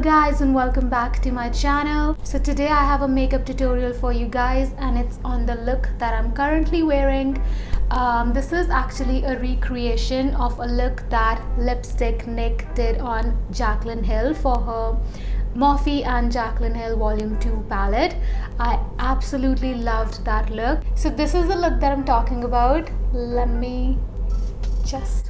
guys, and welcome back to my channel. So today I have a makeup tutorial for you guys, and it's on the look that I'm currently wearing. This is actually a recreation of a look that Lipstick Nick did on Jaclyn Hill for her Morphe and Jaclyn Hill Volume II palette. I absolutely loved that look. So this is the look that I'm talking about. Let me just...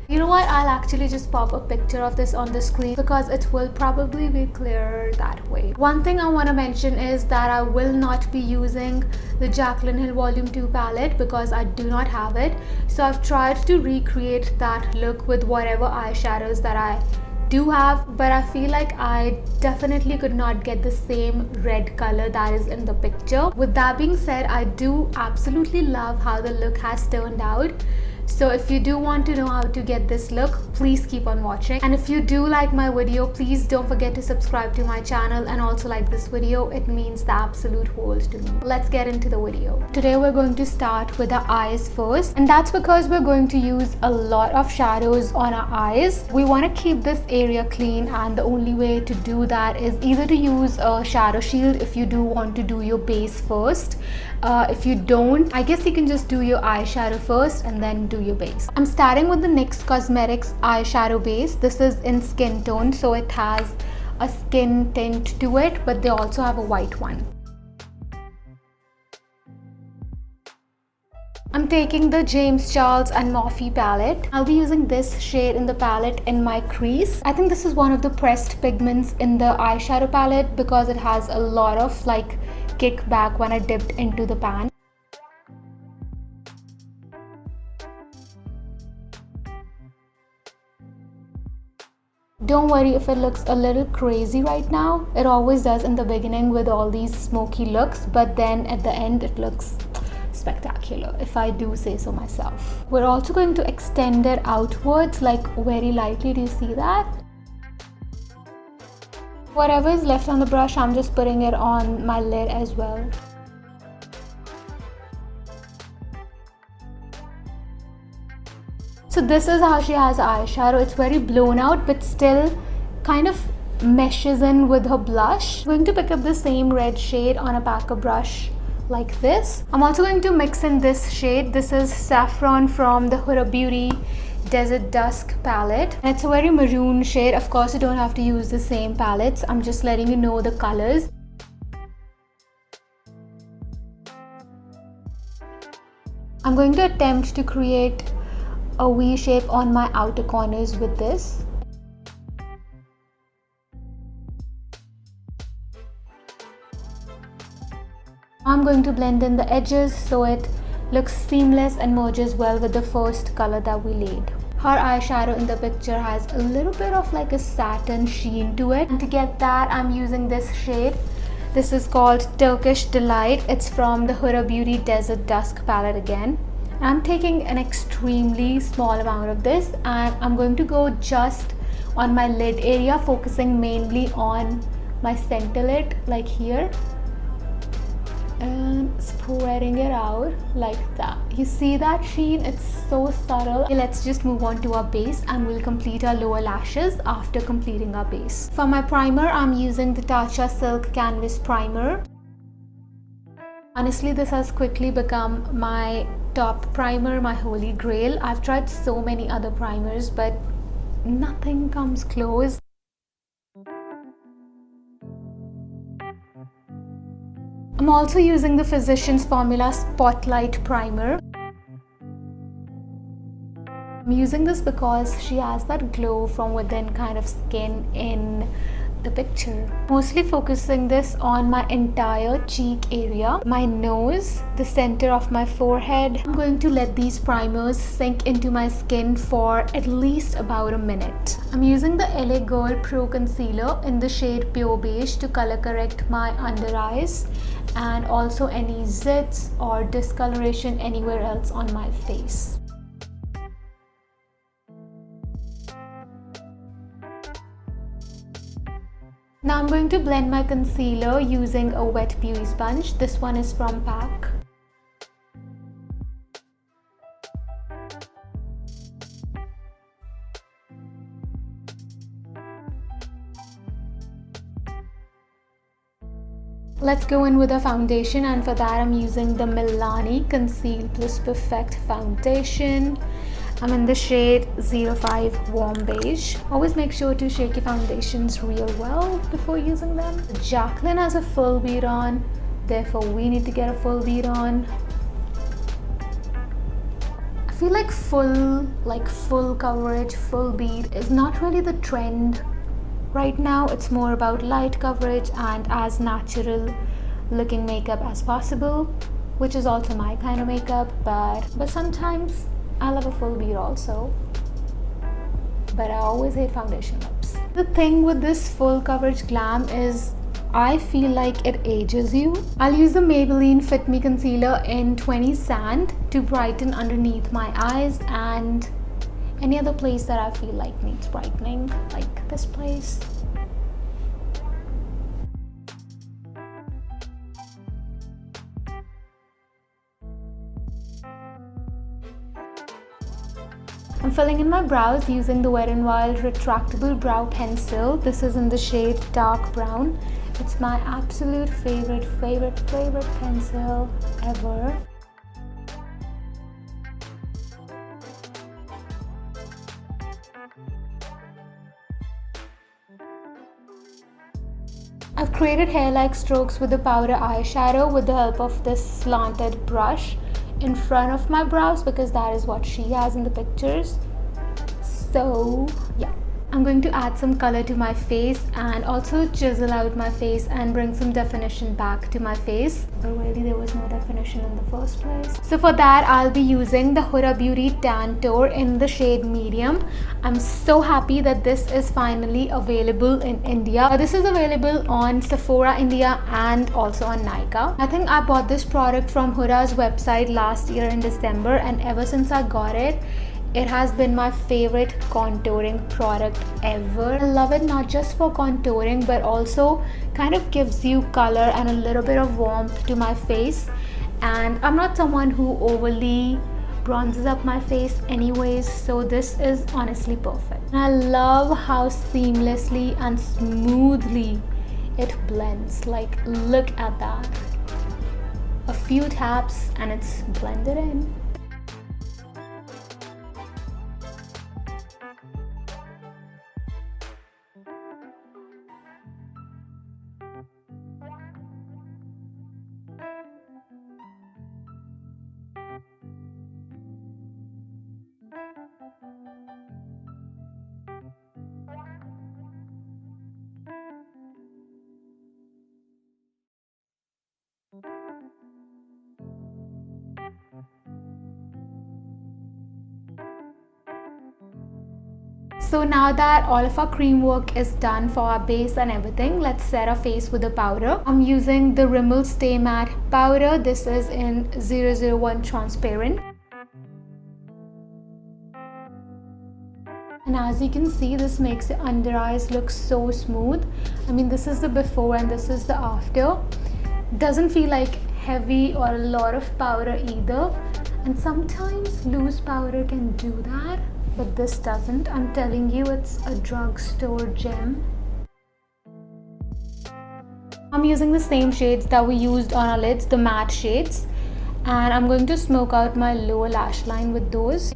You know what, I'll actually just pop a picture of this on the screen because it will probably be clearer that way. One thing I want to mention is that I will not be using the Jaclyn Hill Volume 2 palette because I do not have it. So I've tried to recreate that look with whatever eyeshadows that I do have, but I feel like I definitely could not get the same red color that is in the picture. With that being said, I do absolutely love how the look has turned out. So if you do want to know how to get this look, please keep on watching. And if you do like my video, please don't forget to subscribe to my channel and also like this video. It means the absolute world to me. Let's get into the video. Today we're going to start with our eyes first, and that's because we're going to use a lot of shadows on our eyes. We want to keep this area clean, and the only way to do that is either to use a shadow shield if you do want to do your base first. If you don't, I guess you can just do your eyeshadow first and then do your base. I'm starting with the NYX Cosmetics eyeshadow base. This is in skin tone, so it has a skin tint to it, but they also have a white one. I'm taking the James Charles and Morphe palette. I'll be using this shade in the palette in my crease. I think this is one of the pressed pigments in the eyeshadow palette because it has a lot of kickback when I dipped into the pan. Don't worry if it looks a little crazy right now. It always does in the beginning with all these smoky looks, but then at the end it looks spectacular, if I do say so myself. We're also going to extend it outwards, very lightly. Do you see that? Whatever is left on the brush, I'm just putting it on my lid as well. So this is how she has eyeshadow. It's very blown out, but still kind of meshes in with her blush. I'm going to pick up the same red shade on a packer brush like this. I'm also going to mix in this shade. This is Saffron from the Huda Beauty Desert Dusk palette. And it's a very maroon shade. Of course, you don't have to use the same palettes. I'm just letting you know the colors. I'm going to attempt to create a V shape on my outer corners with this. I'm going to blend in the edges so it looks seamless and merges well with the first color that we laid. Her eyeshadow in the picture has a little bit of a satin sheen to it, and to get that I'm using this shade. This is called Turkish Delight. It's from the Huda Beauty Desert Dusk palette again. I'm taking an extremely small amount of this, and I'm going to go just on my lid area, focusing mainly on my center lid, like here, and spreading it out like that. You see that sheen? It's so subtle. Okay, let's just move on to our base, and we'll complete our lower lashes after completing our base. For my primer, I'm using the Tatcha Silk Canvas Primer. Honestly, this has quickly become my top primer, my holy grail. I've tried so many other primers, but nothing comes close. I'm also using the Physicians Formula Spotlight Primer. I'm using this because she has that glow from within kind of skin in the picture. Mostly focusing this on my entire cheek area, my nose, the center of my forehead. I'm going to let these primers sink into my skin for at least about a minute. I'm using the LA Girl Pro Concealer in the shade Pure Beige to color correct my under eyes and also any zits or discoloration anywhere else on my face. Now I'm going to blend my concealer using a wet beauty sponge. This one is from PAC. Let's go in with a foundation, and for that I'm using the Milani Conceal Plus Perfect Foundation. I'm in the shade 05 Warm Beige. Always make sure to shake your foundations real well before using them. Jaclyn has a full bead on, therefore we need to get a full bead on. I feel like full coverage, full bead is not really the trend right now. It's more about light coverage and as natural looking makeup as possible, which is also my kind of makeup, but sometimes I love a full bead also, but I always hate foundation lips. The thing with this full coverage glam is I feel like it ages you. I'll use the Maybelline Fit Me Concealer in 20 Sand to brighten underneath my eyes and any other place that I feel like needs brightening, like this place. I'm filling in my brows using the Wet n Wild Retractable Brow Pencil. This is in the shade Dark Brown. It's my absolute favorite pencil ever. I've created hair-like strokes with the powder eyeshadow with the help of this slanted brush in front of my brows because that is what she has in the pictures. So yeah, I'm going to add some color to my face and also chisel out my face and bring some definition back to my face. But really there was no definition in the first place. So for that I'll be using the Huda Beauty Tan Tour in the shade Medium. I'm so happy that this is finally available in India. This is available on Sephora India and also on Nykaa. I think I bought this product from Huda's website last year in December, and ever since I got it, it has been my favorite contouring product ever. I love it not just for contouring but also kind of gives you color and a little bit of warmth to my face. And I'm not someone who overly bronzes up my face anyways, so this is honestly perfect. And I love how seamlessly and smoothly it blends. Like, look at that. A few taps and it's blended in. So now that all of our cream work is done for our base and everything, let's set our face with the powder. I'm using the Rimmel Stay Matte powder. This is in 001 Transparent. And as you can see, this makes the under eyes look so smooth. I mean, this is the before and this is the after. Doesn't feel like heavy or a lot of powder either. And sometimes loose powder can do that, but this doesn't. I'm telling you, it's a drugstore gem. I'm using the same shades that we used on our lids, the matte shades, and I'm going to smoke out my lower lash line with those.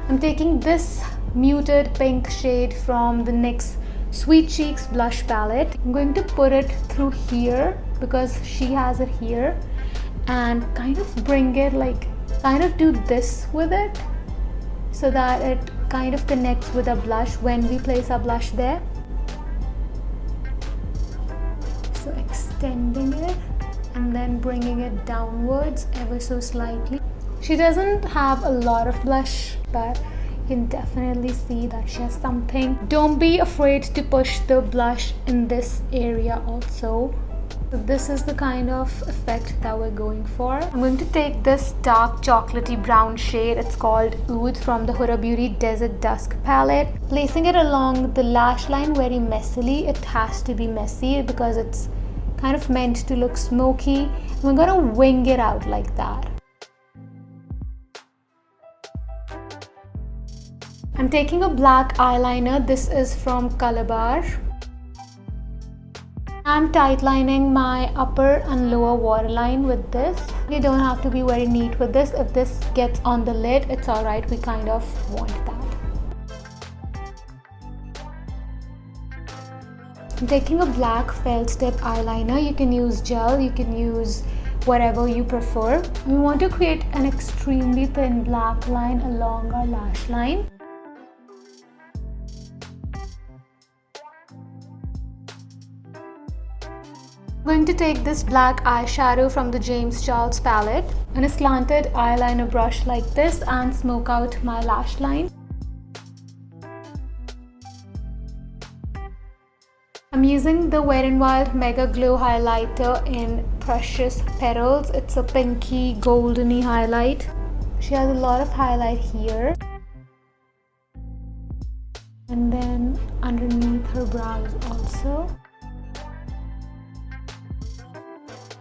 I'm taking this muted pink shade from the NYX Sweet Cheeks blush palette. I'm going to put it through here because she has it here, and kind of bring it, like, kind of do this with it so that it kind of connects with our blush when we place our blush there. So extending it and then bringing it downwards ever so slightly. She doesn't have a lot of blush, but you can definitely see that she has something. Don't be afraid to push the blush in this area also. So this is the kind of effect that we're going for. I'm going to take this dark chocolatey brown shade. It's called Oud from the Huda Beauty Desert Dusk palette. Placing it along the lash line very messily. It has to be messy because it's kind of meant to look smoky. We're gonna wing it out like that. I'm taking a black eyeliner. This is from Colorbar. I'm tightlining my upper and lower waterline with this. You don't have to be very neat with this. If this gets on the lid, it's alright. We kind of want that. I'm taking a black felt tip eyeliner. You can use gel, you can use whatever you prefer. We want to create an extremely thin black line along our lash line. I'm going to take this black eyeshadow from the James Charles palette and a slanted eyeliner brush like this and smoke out my lash line. I'm using the Wet n Wild Mega Glow highlighter in Precious Petals. It's a pinky goldeny highlight. She has a lot of highlight here and then underneath her brows also.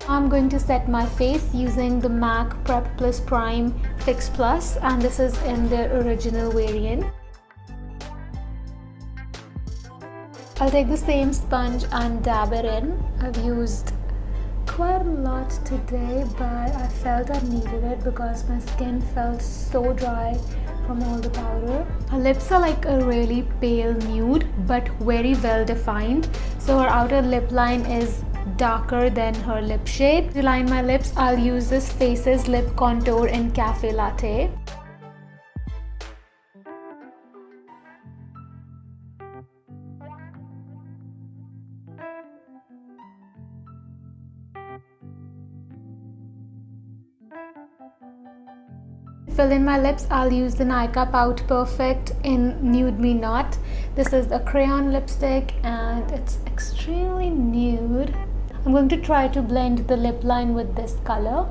I'm going to set my face using the MAC Prep Plus Prime Fix Plus, and this is in their original variant. I'll take the same sponge and dab it in. I've used quite a lot today, but I felt I needed it because my skin felt so dry from all the powder. Her lips are like a really pale nude but very well defined. So her outer lip line is darker than her lip shade. To line my lips, I'll use this Faces Lip Contour in Café Latte. Fill in my lips, I'll use the Nykaa Pout Perfect in Nude Me Not. This is a crayon lipstick and it's extremely nude. I'm going to try to blend the lip line with this color.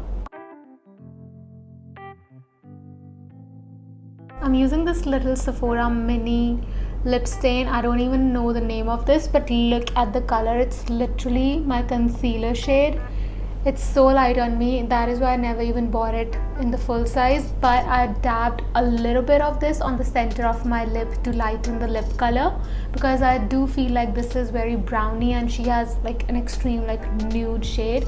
I'm using this little Sephora mini lip stain. I don't even know the name of this, but look at the color. It's literally my concealer shade. It's so light on me, that is why I never even bought it in the full size, but I dabbed a little bit of this on the center of my lip to lighten the lip color because I do feel like this is very browny and she has like an extreme like nude shade.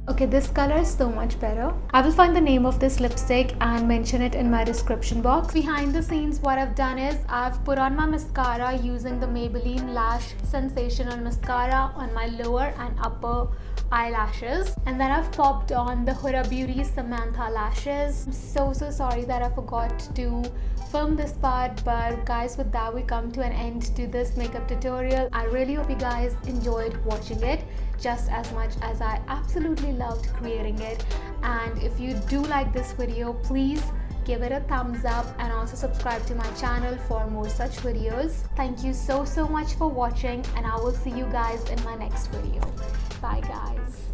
Okay, this color is so much better. I will find the name of this lipstick and mention it in my description box. Behind the scenes, what I've done is I've put on my mascara using the Maybelline Lash Sensational mascara on my lower and upper eyelashes, and then I've popped on the Huda Beauty Samantha lashes. I'm so sorry that I forgot to film this part, but guys, with that we come to an end to this makeup tutorial. I really hope you guys enjoyed watching it just as much as I absolutely loved creating it. And if you do like this video, please give it a thumbs up and also subscribe to my channel for more such videos. Thank you so much for watching, and I will see you guys in my next video. Bye guys.